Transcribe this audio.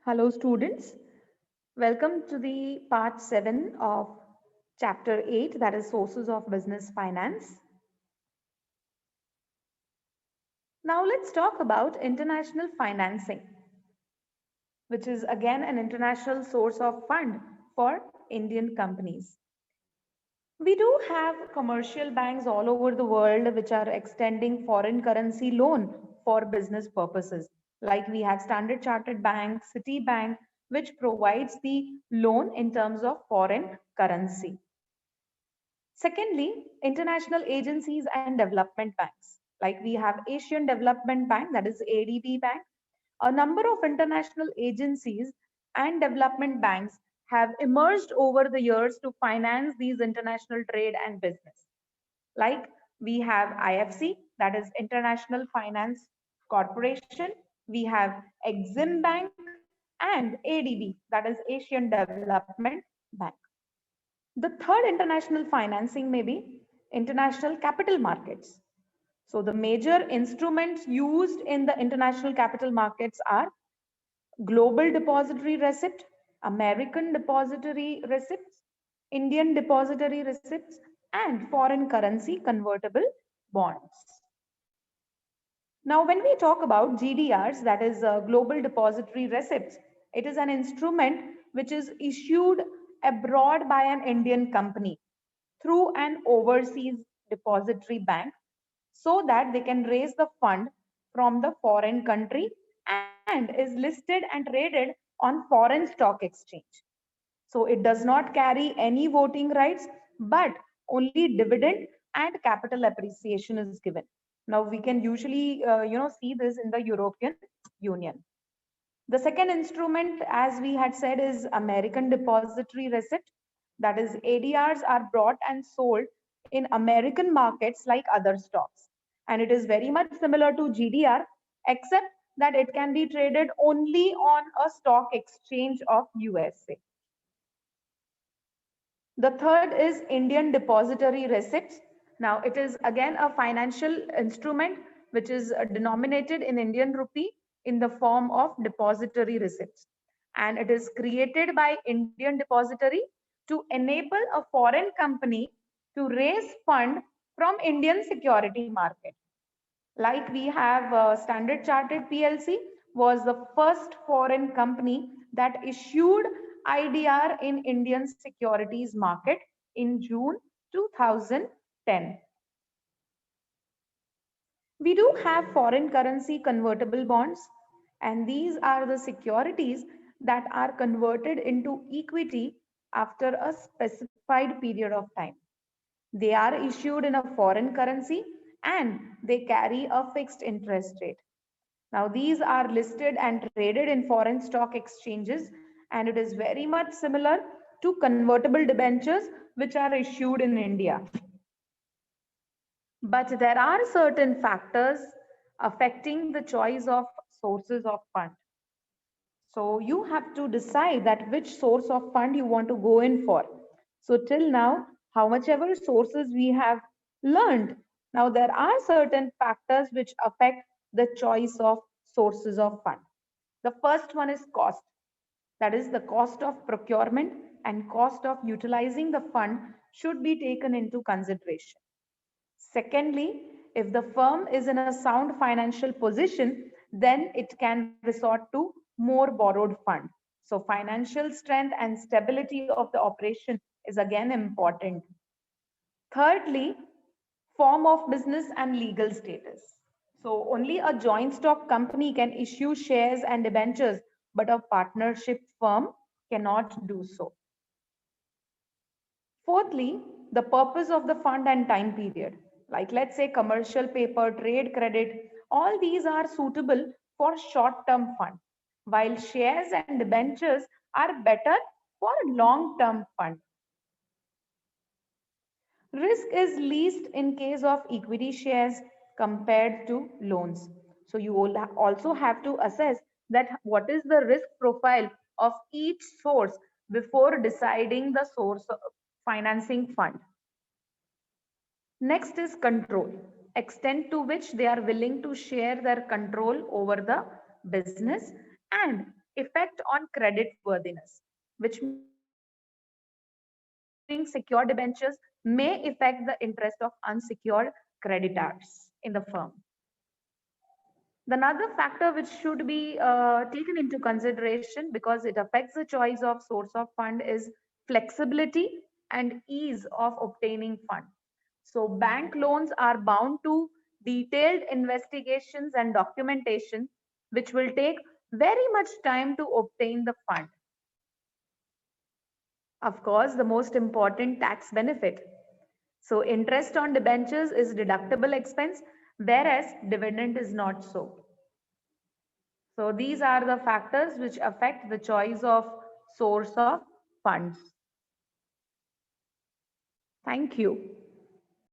Hello, students. Welcome to the part 7 of chapter 8, that is Sources of Business Finance. Now, let's talk about international financing, which is again an international source of fund for Indian companies. We do have commercial banks all over the world which are extending foreign currency loan for business purposes. Like we have Standard Chartered Bank, Citibank, which provides the loan in terms of foreign currency. Secondly, international agencies and development banks. Like we have Asian Development Bank, that is ADB Bank. A number of international agencies and development banks have emerged over the years to finance these international trade and business. Like we have IFC, that is International Finance Corporation, we have Exim Bank, and ADB, that is Asian Development Bank. The third international financing may be international capital markets. So the major instruments used in the international capital markets are Global Depository Receipt, American Depository Receipts, Indian Depository Receipts, and foreign currency convertible bonds. Now, when we talk about GDRs, that is Global Depository Receipts, it is an instrument which is issued abroad by an Indian company through an overseas depository bank so that they can raise the fund from the foreign country and is listed and traded on foreign stock exchange. So it does not carry any voting rights, but only dividend and capital appreciation is given. Now we can usually see this in the European Union. The second instrument, as we had said, is American Depository Receipt. That is, ADRs are bought and sold in American markets like other stocks. And it is very much similar to GDR, except that it can be traded only on a stock exchange of USA. The third is Indian Depository Receipts. Now, it is again a financial instrument which is denominated in Indian rupee in the form of depository receipts. And it is created by Indian Depository to enable a foreign company to raise fund from Indian security market. Like we have Standard Chartered PLC was the first foreign company that issued IDR in Indian securities market in June 2010. We do have foreign currency convertible bonds, and these are the securities that are converted into equity after a specified period of time. They are issued in a foreign currency and they carry a fixed interest rate. Now, these are listed and traded in foreign stock exchanges, and it is very much similar to convertible debentures which are issued in India. But there are certain factors affecting the choice of sources of fund. So you have to decide that which source of fund you want to go in for. So till now, how much ever sources we have learned, now there are certain factors which affect the choice of sources of fund. The first one is cost. That is the cost of procurement and cost of utilizing the fund should be taken into consideration. Secondly, if the firm is in a sound financial position, then it can resort to more borrowed fund. So financial strength and stability of the operation is again important. Thirdly, form of business and legal status. So only a joint stock company can issue shares and debentures, but a partnership firm cannot do so. Fourthly, the purpose of the fund and time period. Like let's say commercial paper, trade credit, all these are suitable for short-term fund, while shares and debentures are better for long-term fund. Risk is least in case of equity shares compared to loans. So you will also have to assess that what is the risk profile of each source before deciding the source of financing fund. Next is control, extent to which they are willing to share their control over the business and effect on credit worthiness, which means issuing secured debentures may affect the interest of unsecured creditors in the firm. The another factor which should be taken into consideration because it affects the choice of source of fund is flexibility and ease of obtaining fund. So bank loans are bound to detailed investigations and documentation, which will take very much time to obtain the fund. Of course, the most important tax benefit. So interest on debentures is deductible expense, whereas dividend is not so. So these are the factors which affect the choice of source of funds. Thank you.